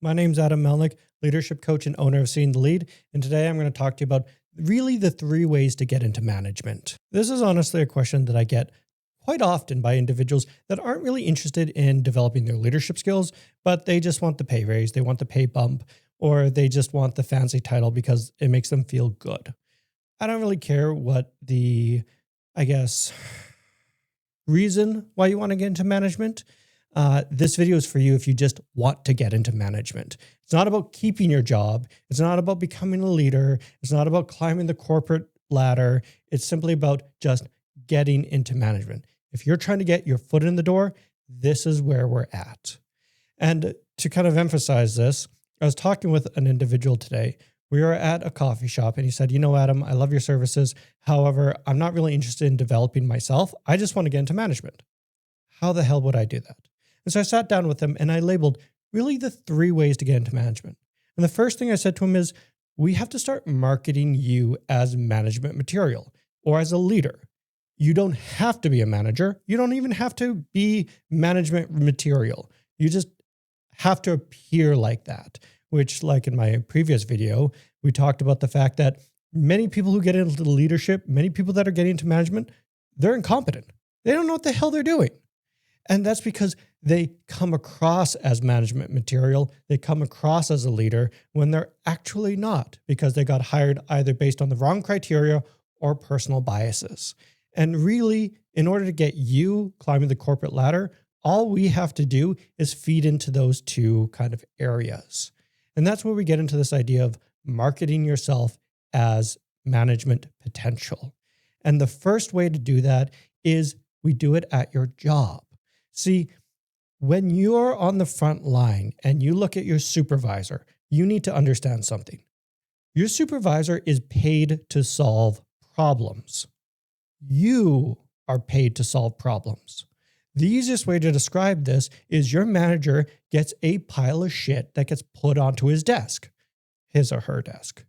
My name's Adam Melnyk, leadership coach and owner of Seeing the Lead, and today I'm going to talk to you about really the 3 ways to get into management. This is honestly a question that I get quite often by individuals that aren't really interested in developing their leadership skills, but they just want the pay raise, they want the pay bump, or they just want the fancy title because it makes them feel good. I don't really care what the, reason why you want to get into management. This video is for you if you just want to get into management. It's not about keeping your job. It's not about becoming a leader. It's not about climbing the corporate ladder. It's simply about just getting into management. If you're trying to get your foot in the door, this is where we're at. And to kind of emphasize this, I was talking with an individual today. We were at a coffee shop and he said, Adam, I love your services. However, I'm not really interested in developing myself. I just want to get into management. How the hell would I do that? And so I sat down with him and I labeled really the 3 ways to get into management. And the first thing I said to him is, we have to start marketing you as management material or as a leader. You don't have to be a manager. You don't even have to be management material. You just have to appear like that, which, like in my previous video, we talked about the fact that many people who get into leadership, many people that are getting into management, they're incompetent. They don't know what the hell they're doing. And that's because they come across as management material. They come across as a leader when they're actually not, because they got hired either based on the wrong criteria or personal biases. And really, in order to get you climbing the corporate ladder, all we have to do is feed into those 2 kind of areas. And that's where we get into this idea of marketing yourself as management potential. And the first way to do that is we do it at your job. See, when you're on the front line and you look at your supervisor, you need to understand something. Your supervisor is paid to solve problems. You are paid to solve problems. The easiest way to describe this is your manager gets a pile of shit that gets put onto his desk, his or her desk.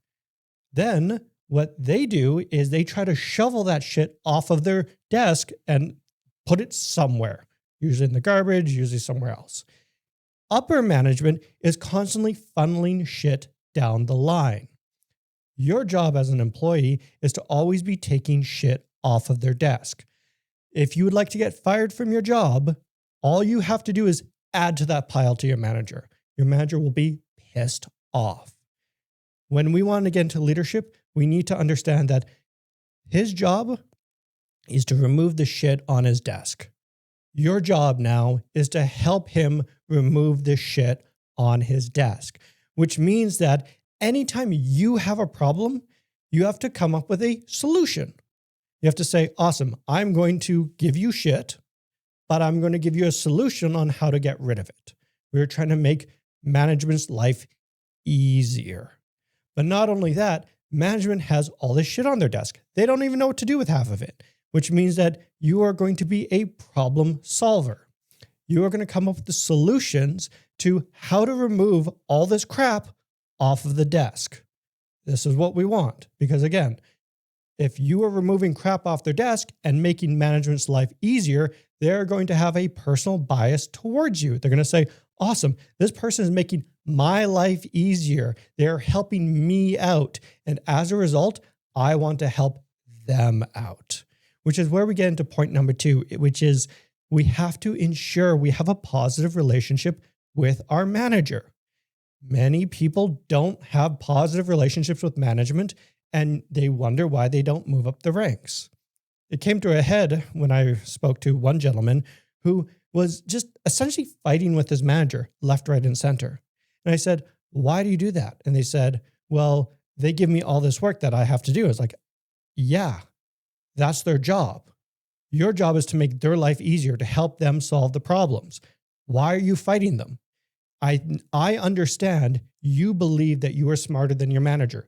Then what they do is they try to shovel that shit off of their desk and put it somewhere. Usually in the garbage, usually somewhere else. Upper management is constantly funneling shit down the line. Your job as an employee is to always be taking shit off of their desk. If you would like to get fired from your job, all you have to do is add to that pile to your manager. Your manager will be pissed off. When we want to get into leadership, we need to understand that his job is to remove the shit on his desk. Your job now is to help him remove the shit on his desk, which means that anytime you have a problem, you have to come up with a solution. You have to say, awesome, I'm going to give you shit, but I'm going to give you a solution on how to get rid of it. We're trying to make management's life easier. But not only that, management has all this shit on their desk. They don't even know what to do with half of it, which means that you are going to be a problem solver. You are going to come up with the solutions to how to remove all this crap off of the desk. This is what we want, because again, if you are removing crap off their desk and making management's life easier, they're going to have a personal bias towards you. They're going to say, awesome, this person is making my life easier. They're helping me out. And as a result, I want to help them out, which is where we get into point number 2, which is we have to ensure we have a positive relationship with our manager. Many people don't have positive relationships with management, and they wonder why they don't move up the ranks. It came to a head when I spoke to one gentleman who was just essentially fighting with his manager left, right, and center. And I said, why do you do that? And they said, well, they give me all this work that I have to do. I was like, yeah, that's their job. Your job is to make their life easier, to help them solve the problems. Why are you fighting them? I understand you believe that you are smarter than your manager.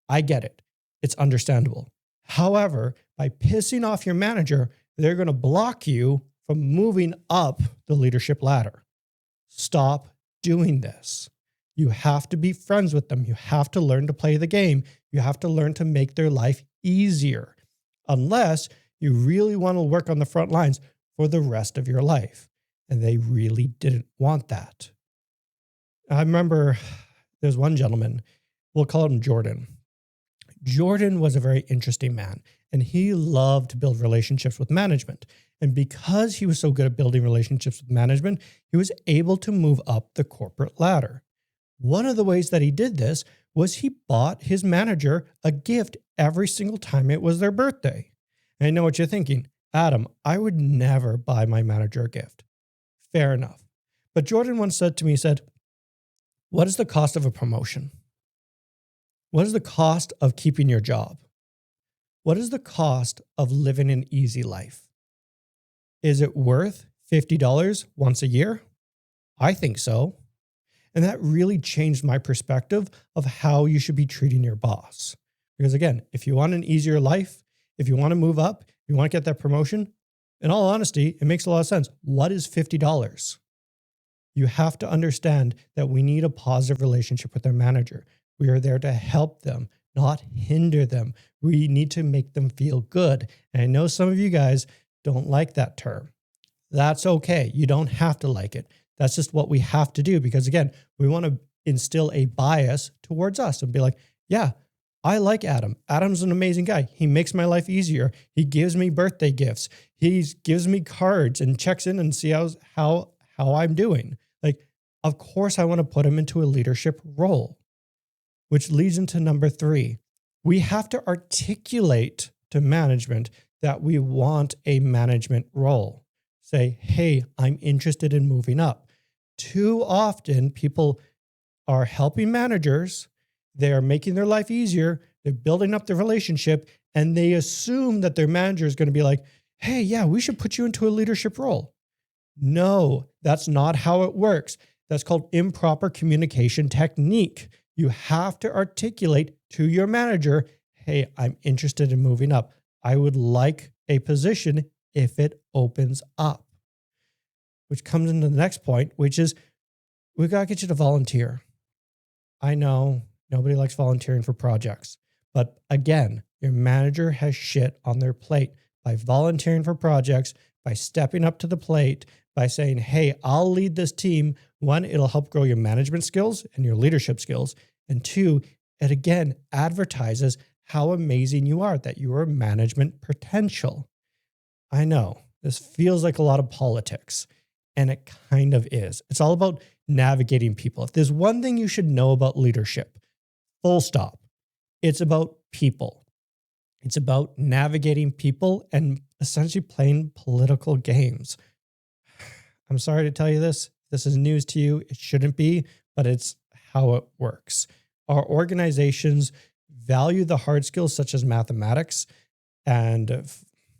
I get it. It's understandable. However, by pissing off your manager, they're going to block you from moving up the leadership ladder. Stop doing this. You have to be friends with them. You have to learn to play the game. You have to learn to make their life easier, unless you really want to work on the front lines for the rest of your life. And they really didn't want that. I remember there's one gentleman, we'll call him Jordan. Jordan was a very interesting man, and he loved to build relationships with management. And because he was so good at building relationships with management, he was able to move up the corporate ladder. One of the ways that he did this was he bought his manager a gift every single time it was their birthday. And I know what you're thinking, Adam, I would never buy my manager a gift. Fair enough. But Jordan once said to me, he said, what is the cost of a promotion? What is the cost of keeping your job? What is the cost of living an easy life? Is it worth $50 once a year? I think so. And that really changed my perspective of how you should be treating your boss. Because again, if you want an easier life, if you want to move up, you want to get that promotion, in all honesty, it makes a lot of sense. What is $50? You have to understand that we need a positive relationship with our manager. We are there to help them, not hinder them. We need to make them feel good. And I know some of you guys don't like that term. That's okay. You don't have to like it. That's just what we have to do because, again, we want to instill a bias towards us and be like, yeah, I like Adam. Adam's an amazing guy. He makes my life easier. He gives me birthday gifts. He gives me cards and checks in and sees how I'm doing. Like, of course, I want to put him into a leadership role, which leads into number 3. We have to articulate to management that we want a management role. Say, hey, I'm interested in moving up. Too often, people are helping managers. They're making their life easier. They're building up the relationship, and they assume that their manager is going to be like, hey, yeah, we should put you into a leadership role. No, that's not how it works. That's called improper communication technique. You have to articulate to your manager, hey, I'm interested in moving up. I would like a position if it opens up. Which comes into the next point, which is we got to get you to volunteer. I know nobody likes volunteering for projects, but again, your manager has shit on their plate by volunteering for projects, by stepping up to the plate, by saying, hey, I'll lead this team. 1, it'll help grow your management skills and your leadership skills. And 2, it again advertises how amazing you are, that you are management potential. I know this feels like a lot of politics, and it kind of is. It's all about navigating people. If there's one thing you should know about leadership, full stop, it's about people. It's about navigating people and essentially playing political games. I'm sorry to tell you this. This is news to you. It shouldn't be, but it's how it works. Our organizations value the hard skills such as mathematics and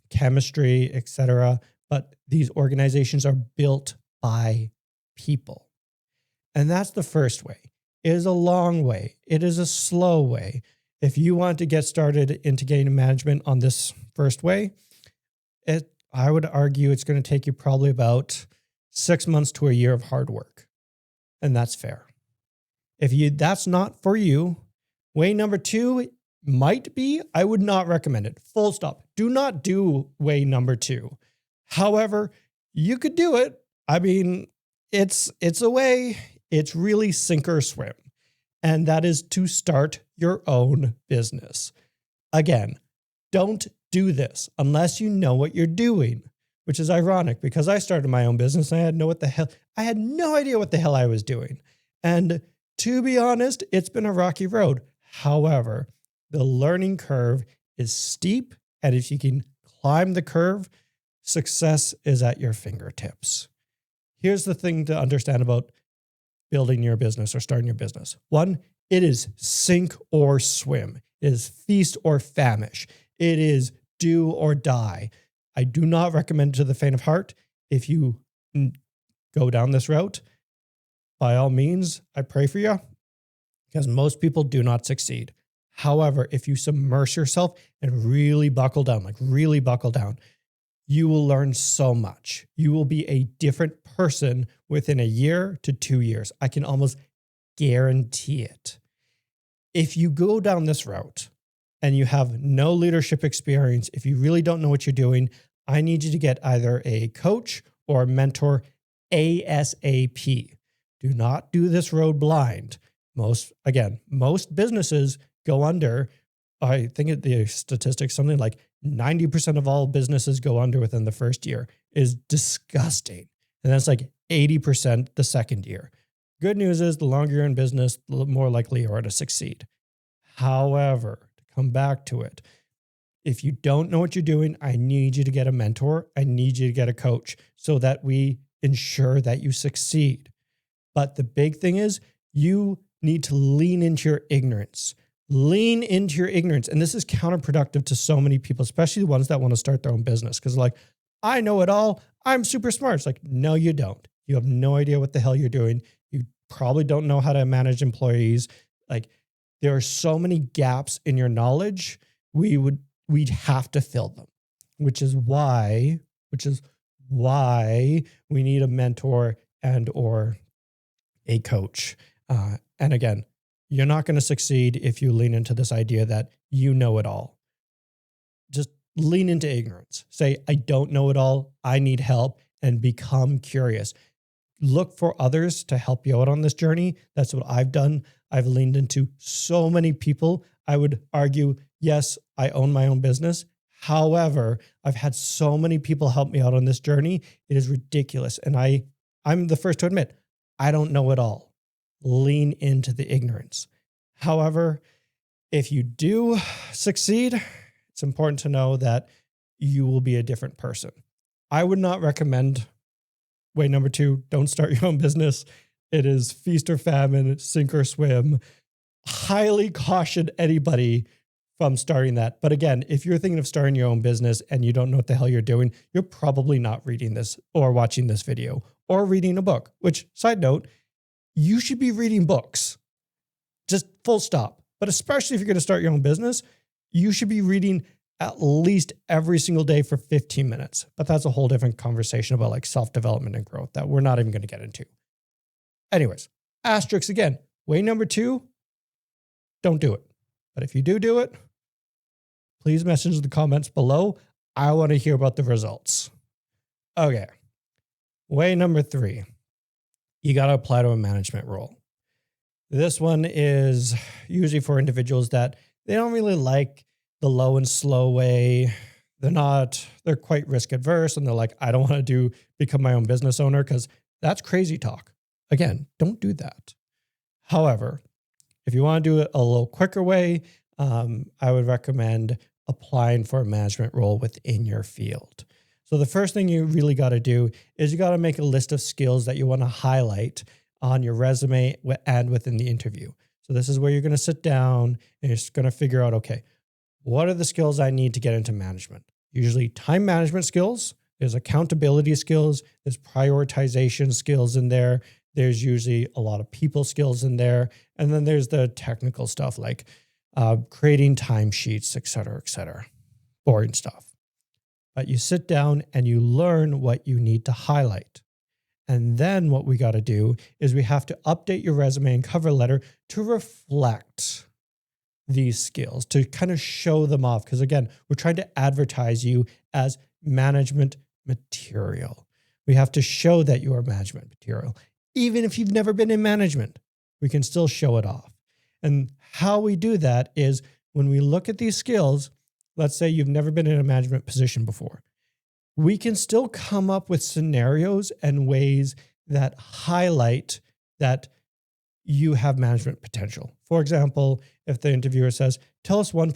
chemistry, etc. But these organizations are built by people. And that's the first way. It is a long way. It is a slow way. If you want to get started into getting management on this first way, I would argue it's going to take you probably about 6 months to a year of hard work. And that's fair. If that's not for you, way number 2 might be, I would not recommend it. Full stop. Do not do way number 2. However, you could do it. I mean, it's a way. It's really sink or swim. And that is to start your own business. Again, don't do this unless you know what you're doing, which is ironic because I started my own business and I had no idea what the hell I was doing. And to be honest, it's been a rocky road. However, the learning curve is steep. And if you can climb the curve, success is at your fingertips. Here's the thing to understand about building your business or starting your business. 1, it is sink or swim. It is feast or famish. It is do or die. I do not recommend it to the faint of heart. If you go down this route, by all means, I pray for you because most people do not succeed. However, if you submerge yourself and really buckle down, you will learn so much. You will be a different person within a year to 2 years. I can almost guarantee it. If you go down this route and you have no leadership experience, if you really don't know what you're doing, I need you to get either a coach or a mentor ASAP. Do not do this road blind. Most businesses go under. I think the statistics, something like 90% of all businesses go under within the first year is disgusting. And that's like 80% the second year. Good news is the longer you're in business, the more likely you are to succeed. However, to come back to it, if you don't know what you're doing, I need you to get a mentor. I need you to get a coach so that we ensure that you succeed. But the big thing is you need to lean into your ignorance. Lean into your ignorance. And this is counterproductive to so many people, especially the ones that want to start their own business. Because like, I know it all. I'm super smart. It's like, no, you don't. You have no idea what the hell you're doing. You probably don't know how to manage employees. Like, there are so many gaps in your knowledge. We'd have to fill them, which is why we need a mentor and or a coach. And again, you're not going to succeed if you lean into this idea that you know it all. Just lean into ignorance. Say, I don't know it all. I need help, and become curious. Look for others to help you out on this journey. That's what I've done. I've leaned into so many people. I would argue, yes, I own my own business. However, I've had so many people help me out on this journey. It is ridiculous. And I'm the first to admit, I don't know it all. Lean into the ignorance. However, if you do succeed, it's important to know that you will be a different person. I would not recommend way number 2, don't start your own business. It is feast or famine, sink or swim. Highly caution anybody from starting that. But again, if you're thinking of starting your own business and you don't know what the hell you're doing, you're probably not reading this or watching this video or reading a book, which, side note, you should be reading books. Just full stop. But especially if you're going to start your own business, you should be reading at least every single day for 15 minutes. But that's a whole different conversation about like self-development and growth that we're not even going to get into. Anyways, asterisks again. Way number 2, don't do it. But if you do it, please message the comments below. I want to hear about the results. Okay. Way number 3, you got to apply to a management role. This one is usually for individuals that they don't really like the low and slow way. They're quite risk adverse, and they're like, I don't want to become my own business owner, because that's crazy talk. Again, don't do that. However, if you want to do it a little quicker way, I would recommend applying for a management role within your field. So the first thing you really got to do is you got to make a list of skills that you want to highlight on your resume and within the interview. So this is where you're going to sit down and you're just going to figure out, okay, what are the skills I need to get into management? Usually time management skills, there's accountability skills, there's prioritization skills in there. There's usually a lot of people skills in there. And then there's the technical stuff like creating timesheets, et cetera, boring stuff. But you sit down and you learn what you need to highlight. And then what we got to do is we have to update your resume and cover letter to reflect these skills, to kind of show them off. Because again, we're trying to advertise you as management material. We have to show that you are management material. Even if you've never been in management, we can still show it off. And how we do that is when we look at these skills, let's say you've never been in a management position before, we can still come up with scenarios and ways that highlight that you have management potential. For example, if the interviewer says, tell us one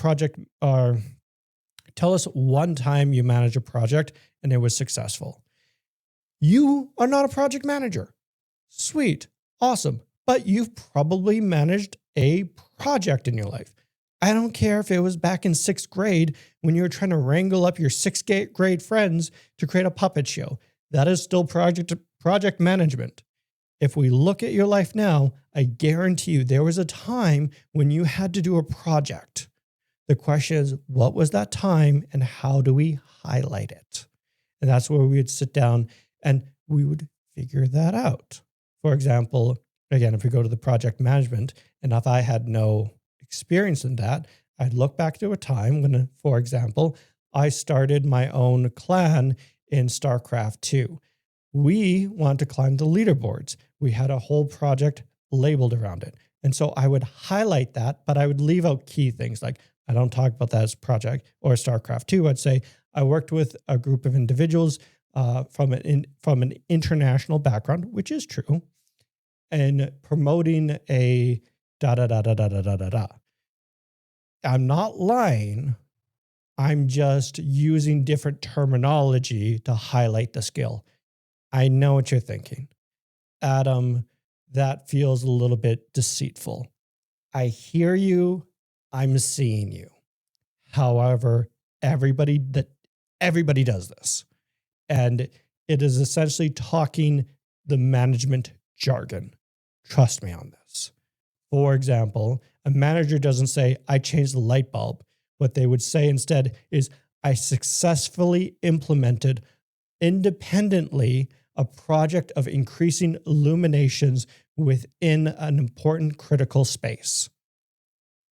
time you managed a project and it was successful. You are not a project manager. Sweet. Awesome. But you've probably managed a project in your life. I don't care if it was back in 6th grade when you were trying to wrangle up your 6th grade friends to create a puppet show. That is still project management. If we look at your life now, I guarantee you there was a time when you had to do a project. The question is, what was that time and how do we highlight it? And that's where we would sit down and we would figure that out. For example, again, if we go to the project management, and if I had no experience in that, I'd look back to a time when, for example, I started my own clan in StarCraft 2. We want to climb the leaderboards. we had a whole project labeled around it. And so I would highlight that, but I would leave out key things like I don't talk about that as a project. Or StarCraft 2, I'd say I worked with a group of individuals from an international background, which is true, and promoting a da da da da da da da da da. I'm not lying. I'm just using different terminology to highlight the skill. I know what you're thinking. Adam, that feels a little bit deceitful. I hear you. I'm seeing you. However, everybody does this. And it is essentially talking the management jargon. Trust me on this. For example, a manager doesn't say, I changed the light bulb. What they would say instead is, I successfully implemented independently a project of increasing illuminations within an important critical space.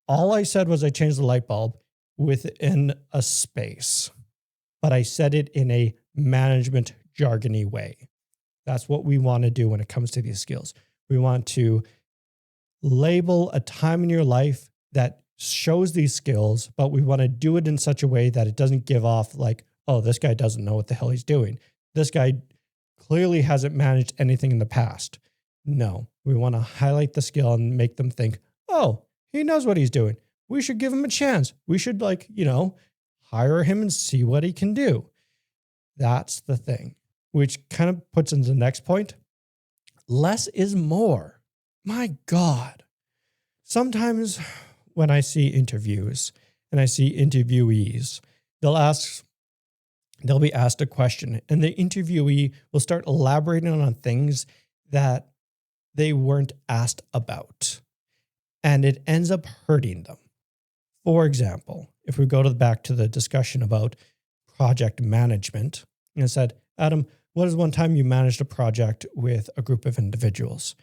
All I said was I changed the light bulb within a space, but I said it in a management jargony way. That's what we want to do when it comes to these skills. We want to label a time in your life that shows these skills, but we want to do it in such a way that it doesn't give off like, oh, this guy doesn't know what the hell he's doing. This guy clearly hasn't managed anything in the past. No, we want to highlight the skill and make them think, oh, he knows what he's doing. We should give him a chance. We should hire him and see what he can do. That's the thing, which kind of puts into the next point. Less is more. My God. Sometimes when I see interviews and I see interviewees, they'll be asked a question and the interviewee will start elaborating on things that they weren't asked about. And it ends up hurting them. For example, if we go back to the discussion about project management, and it said, Adam, what is one time you managed a project with a group of individuals?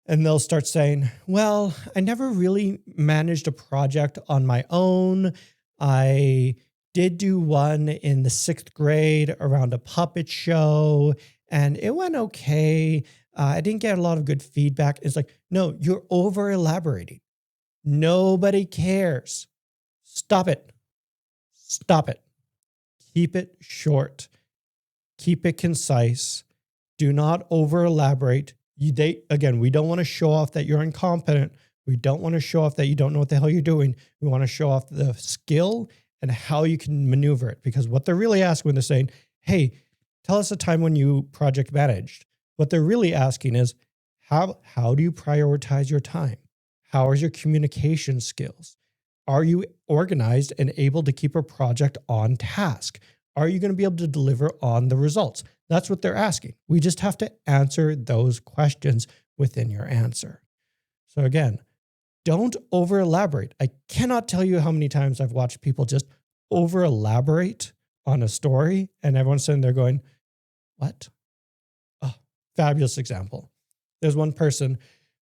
And they'll start saying, well, I never really managed a project on my own. I did do one in the 6th grade around a puppet show, and it went okay. I didn't get a lot of good feedback. It's like, no, you're over elaborating. Nobody cares. Stop it. Stop it. Keep it short. Keep it concise. Do not over elaborate. Again, we don't want to show off that you're incompetent. We don't want to show off that you don't know what the hell you're doing. We want to show off the skill and how you can maneuver it. Because what they're really asking when they're saying, hey, tell us a time when you project managed. What they're really asking is, how do you prioritize your time? How are your communication skills? Are you organized and able to keep a project on task? Are you going to be able to deliver on the results? That's what they're asking. We just have to answer those questions within your answer. So again, don't over elaborate. I cannot tell you how many times I've watched people just over elaborate on a story and everyone's sitting there going, what? Oh, fabulous example. There's one person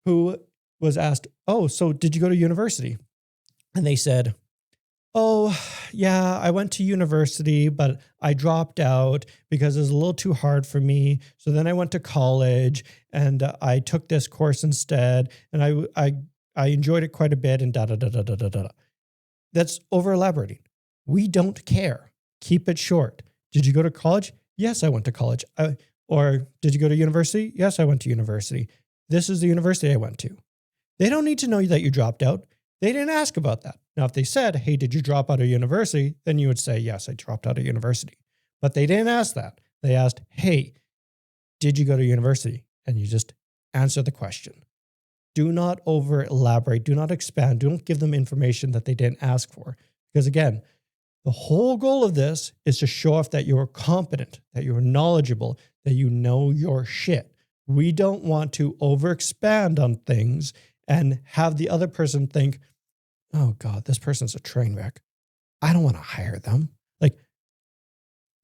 who was asked, oh, so did you go to university? And they said, oh, yeah, I went to university, but I dropped out because it was a little too hard for me. So then I went to college and I took this course instead. And I enjoyed it quite a bit and da, da, da, da, da, da, da. That's over elaborating. We don't care. Keep it short. Did you go to college? Yes, I went to college. Or did you go to university? Yes, I went to university. This is the university I went to. They don't need to know that you dropped out. They didn't ask about that. Now, if they said, hey, did you drop out of university? Then you would say, yes, I dropped out of university. But they didn't ask that. They asked, hey, did you go to university? And you just answer the question. Do not over elaborate. Do not expand. Don't give them information that they didn't ask for. Because again, the whole goal of this is to show off that you're competent, that you're knowledgeable, that you know your shit. We don't want to over expand on things and have the other person think, oh God, this person's a train wreck. I don't want to hire them. Like,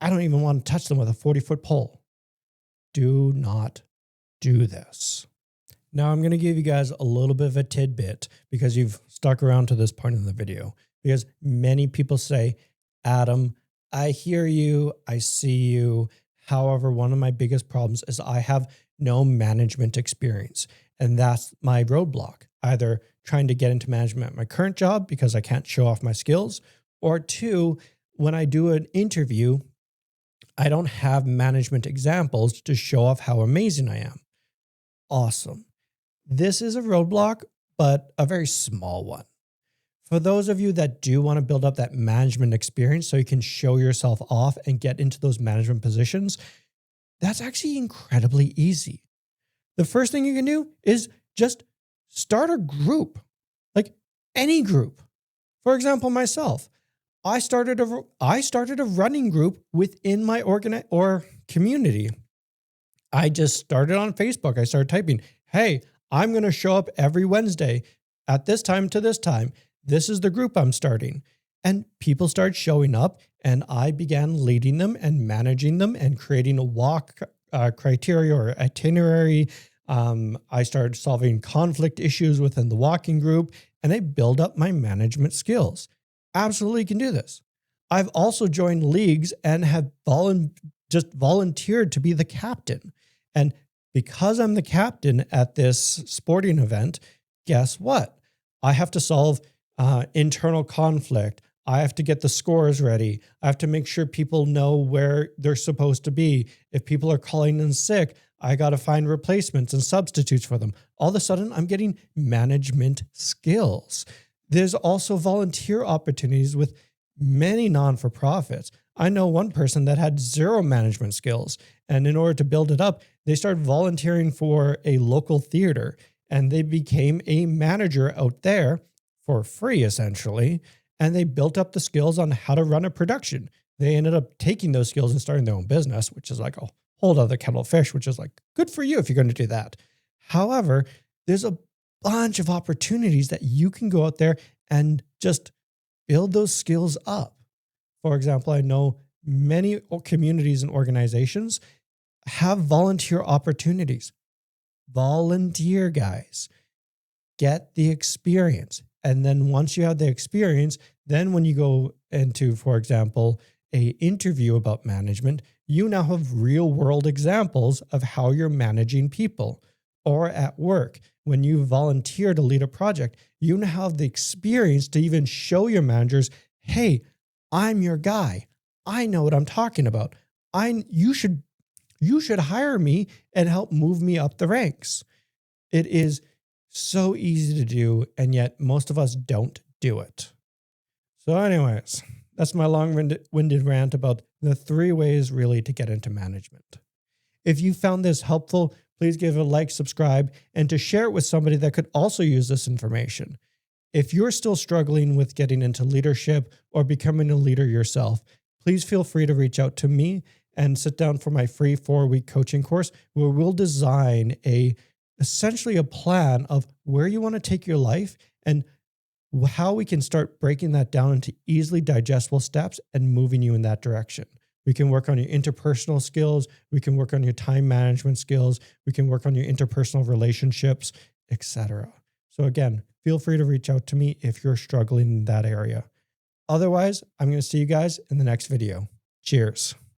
I don't even want to touch them with a 40-foot pole. Do not do this. Now I'm going to give you guys a little bit of a tidbit because you've stuck around to this point in the video. Because many people say, Adam, I hear you, I see you. However, one of my biggest problems is I have no management experience. And that's my roadblock, either trying to get into management at my current job because I can't show off my skills, or two, when I do an interview, I don't have management examples to show off how amazing I am. Awesome. This is a roadblock, but a very small one. For those of you that do want to build up that management experience so you can show yourself off and get into those management positions, that's actually incredibly easy. The first thing you can do is just start a group, like any group. For example, myself, I started a running group within my community. I just started on Facebook. I started typing, hey, I'm going to show up every Wednesday at this time to this time. This is the group I'm starting. And people started showing up, and I began leading them and managing them and creating a walk criteria or itinerary. I started solving conflict issues within the walking group, and I build up my management skills. Absolutely can do this. I've also joined leagues and have just volunteered to be the captain. And because I'm the captain at this sporting event, guess what? I have to solve internal conflict. I have to get the scores ready. I have to make sure people know where they're supposed to be. If people are calling in sick, I got to find replacements and substitutes for them. All of a sudden, I'm getting management skills. There's also volunteer opportunities with many non-for-profits. I know one person that had zero management skills, and in order to build it up, they started volunteering for a local theater, and they became a manager out there for free, essentially, and they built up the skills on how to run a production. They ended up taking those skills and starting their own business, which is like a whole other kettle of fish, which is like, good for you if you're going to do that. However, there's a bunch of opportunities that you can go out there and just build those skills up. For example, I know many communities and organizations have volunteer opportunities. Volunteer, guys. Get the experience. And then once you have the experience, then when you go into, for example, an interview about management, you now have real world examples of how you're managing people. Or at work, when you volunteer to lead a project, you now have the experience to even show your managers, hey, I'm your guy. I know what I'm talking about. You should hire me and help move me up the ranks. It is so easy to do, and yet most of us don't do it. So anyways, that's my long-winded rant about the 3 ways really to get into management. If you found this helpful, please give it a like, subscribe, and to share it with somebody that could also use this information. If you're still struggling with getting into leadership or becoming a leader yourself, please feel free to reach out to me and sit down for my free 4-week coaching course where we'll design essentially a plan of where you want to take your life and how we can start breaking that down into easily digestible steps and moving you in that direction. We can work on your interpersonal skills. We can work on your time management skills. We can work on your interpersonal relationships, etc. So again, feel free to reach out to me if you're struggling in that area. Otherwise, I'm going to see you guys in the next video. Cheers.